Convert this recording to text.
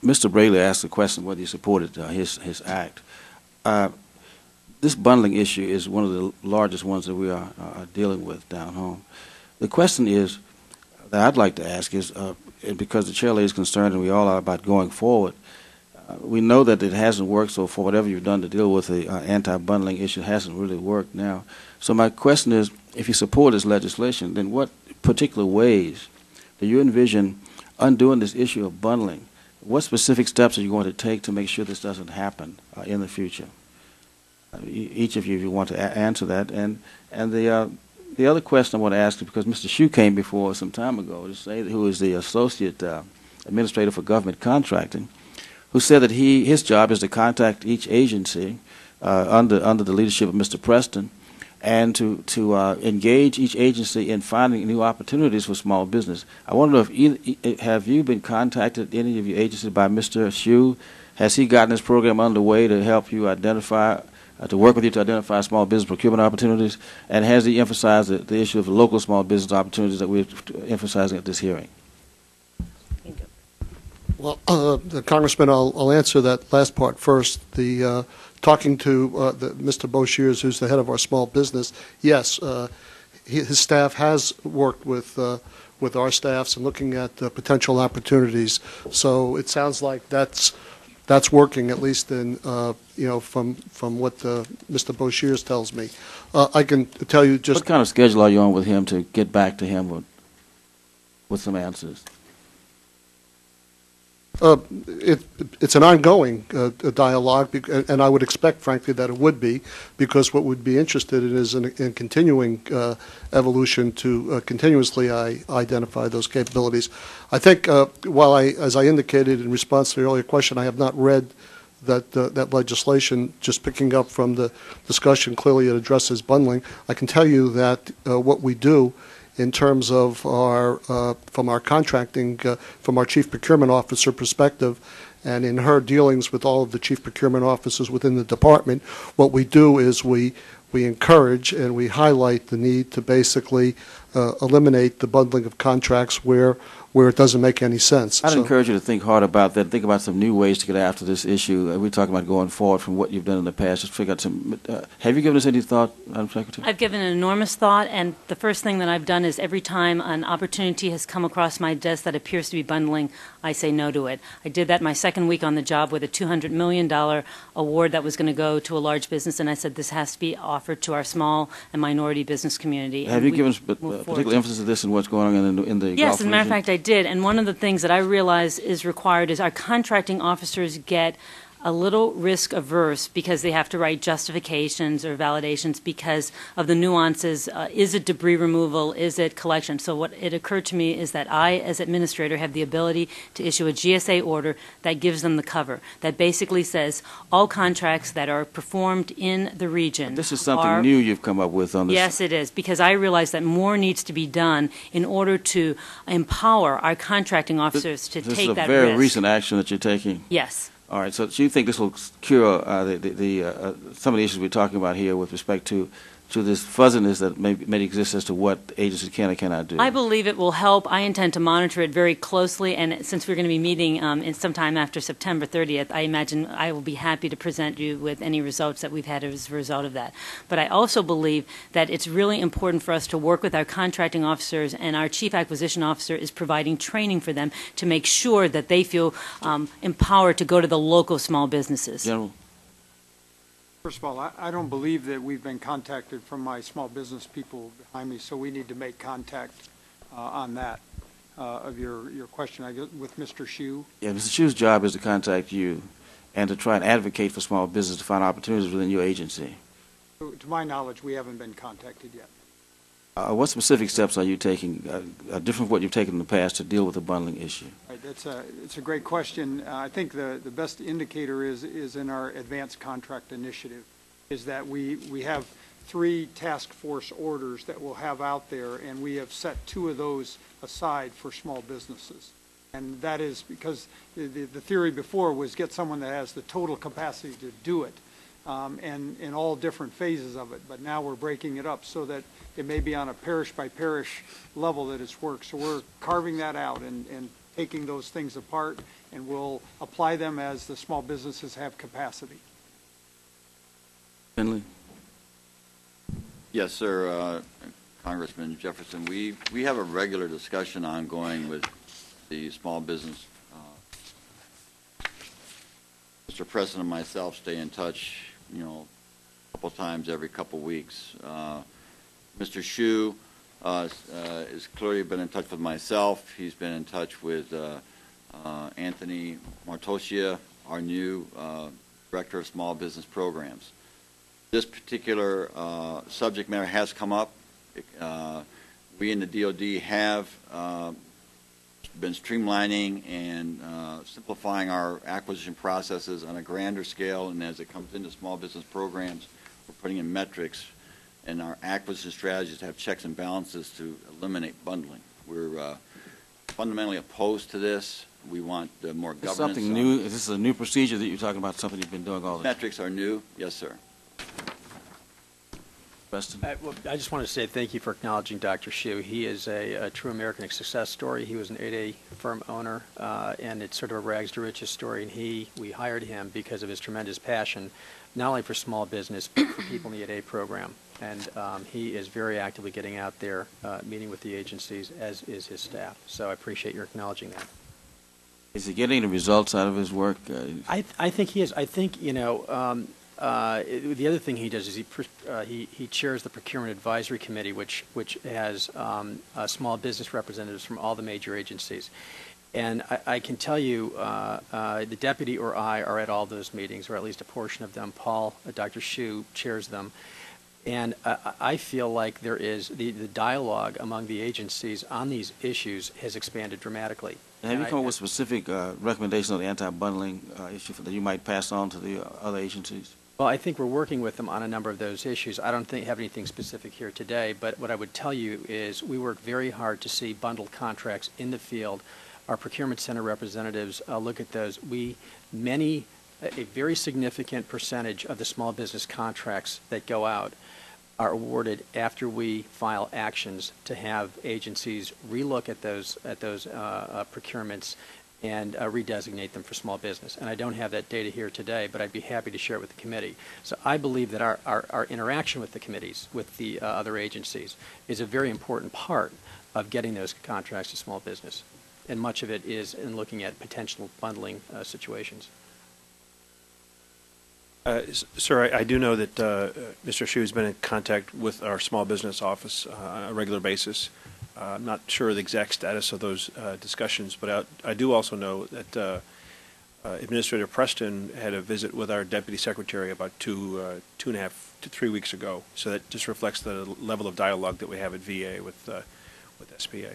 Mr. Braley asked the question whether he supported his act. This bundling issue is one of the largest ones that we are dealing with down home. The question is that I'd like to ask is, because the chair lady is concerned and we all are about going forward, we know that it hasn't worked so far. Whatever you've done to deal with the anti-bundling issue hasn't really worked now. So my question is, if you support this legislation, then what particular ways do you envision undoing this issue of bundling? What specific steps are you going to take to make sure this doesn't happen in the future? Each of you, if you want to answer that. And the other question I want to ask you, because Mr. Shue came before us some time ago, to say, who is the Associate Administrator for Government Contracting, who said that his job is to contact each agency under the leadership of Mr. Preston, and to engage each agency in finding new opportunities for small business. I want to know if have you been contacted, any of your agencies, by Mr. Shue? Has he gotten this program underway to help you identify, to work with you to identify small business procurement opportunities? And has he emphasized the issue of local small business opportunities that we're emphasizing at this hearing? Well, Congressman, I'll answer that last part first. Talking to Mr. Boshiers, who's the head of our small business, yes, his staff has worked with our staffs and looking at potential opportunities. So it sounds like that's working, at least in from what Mr. Boshiers tells me. I can tell you just. What kind of schedule are you on with him to get back to him with some answers? It's an ongoing dialogue, and I would expect, frankly, that it would be, because what we'd be interested in is in continuing evolution to continuously identify those capabilities. I think, as I indicated in response to the earlier question, I have not read that legislation. Just picking up from the discussion, clearly it addresses bundling. I can tell you that what we do in terms of our from our contracting, from our chief procurement officer perspective, and in her dealings with all of the chief procurement officers within the department, what we do is we encourage and we highlight the need to basically eliminate the bundling of contracts where it doesn't make any sense. I'd encourage you to think hard about that. Think about some new ways to get after this issue. We're talking about going forward from what you've done in the past. Just figure out some. Have you given us any thought, Madam Secretary? I've given an enormous thought, and the first thing that I've done is every time an opportunity has come across my desk that appears to be bundling, I say no to it. I did that my second week on the job with a $200 million award that was going to go to a large business, and I said this has to be offered to our small and minority business community. Have you given particular emphasis to this and what's going on in the Yes, Gulf as a matter of region? fact, I did. And one of the things that I realize is required is our contracting officers get a little risk averse because they have to write justifications or validations because of the nuances. Is it debris removal? Is it collection? So what it occurred to me is that I, as administrator, have the ability to issue a GSA order that gives them the cover, that basically says all contracts that are performed in the region. But this is something new you've come up with on this. Yes, it is, because I realize that more needs to be done in order to empower our contracting officers to take that risk. This is a very recent action that you're taking. Yes. All right. So do you think this will cure some of the issues we're talking about here with respect to this fuzziness that may exist as to what agencies can or cannot do? I believe it will help. I intend to monitor it very closely, and since we're going to be meeting in sometime after September 30th, I imagine I will be happy to present you with any results that we've had as a result of that. But I also believe that it's really important for us to work with our contracting officers, and our chief acquisition officer is providing training for them to make sure that they feel empowered to go to the local small businesses. General? First of all, I don't believe that we've been contacted from my small business people behind me, so we need to make contact on that of your question. I guess with Mr. Shue. Yeah, Mr. Shue's job is to contact you and to try and advocate for small business to find opportunities within your agency. To my knowledge, we haven't been contacted yet. What specific steps are you taking, different from what you've taken in the past, to deal with the bundling issue? Right, it's a great question. I think the best indicator is in our advanced contract initiative, is that we have 3 task force orders that we'll have out there, and we have set 2 of those aside for small businesses. And that is because the theory before was get someone that has the total capacity to do it, and in all different phases of it. But now we're breaking it up so that it may be on a parish by parish level that it's worked. So we're carving that out and taking those things apart, and we'll apply them as the small businesses have capacity. Finley? Yes, sir, Congressman Jefferson. We have a regular discussion ongoing with the small business. Mr. President and myself stay in touch, a couple times every couple weeks. Mr. Hsu has clearly been in touch with myself. He's been in touch with Anthony Martosia, our new Director of Small Business Programs. This particular subject matter has come up. We in the DoD have been streamlining and simplifying our acquisition processes on a grander scale, and as it comes into small business programs, we're putting in metrics and our acquisition strategies to have checks and balances to eliminate bundling. We're fundamentally opposed to this. We want more governance. Something new? Is this a new procedure that you're talking about, something you've been doing all the time? Metrics are new, yes, sir. Well, I just want to say thank you for acknowledging Dr. Hsu. He is a true American success story. He was an 8A firm owner, and it's sort of a rags to riches story. And we hired him because of his tremendous passion, not only for small business, but for people in the 8A program. And he is very actively getting out there, meeting with the agencies, as is his staff. So I appreciate your acknowledging that. Is he getting the results out of his work? I think he is. I think, the other thing he does is he chairs the Procurement Advisory Committee, which has small business representatives from all the major agencies. And I can tell you, the deputy or I are at all those meetings, or at least a portion of them. Paul, Dr. Hsu, chairs them. And I feel like there is the dialogue among the agencies on these issues has expanded dramatically. Have you come up with specific recommendations on the anti-bundling issue that you might pass on to the other agencies? Well, I think we're working with them on a number of those issues. I don't have anything specific here today, but what I would tell you is we work very hard to see bundled contracts in the field. Our procurement center representatives look at those. A very significant percentage of the small business contracts that go out are awarded after we file actions to have agencies relook at those procurements and redesignate them for small business. And I don't have that data here today, but I'd be happy to share it with the committee. So I believe that our interaction with the committees, with the other agencies, is a very important part of getting those contracts to small business. And much of it is in looking at potential bundling situations. Sir, I do know that Mr. Hsu has been in contact with our small business office on a regular basis. I'm not sure of the exact status of those discussions, but I do also know that Administrator Preston had a visit with our Deputy Secretary about 2.5 to 3 weeks ago. So that just reflects the level of dialogue that we have at VA with SBA.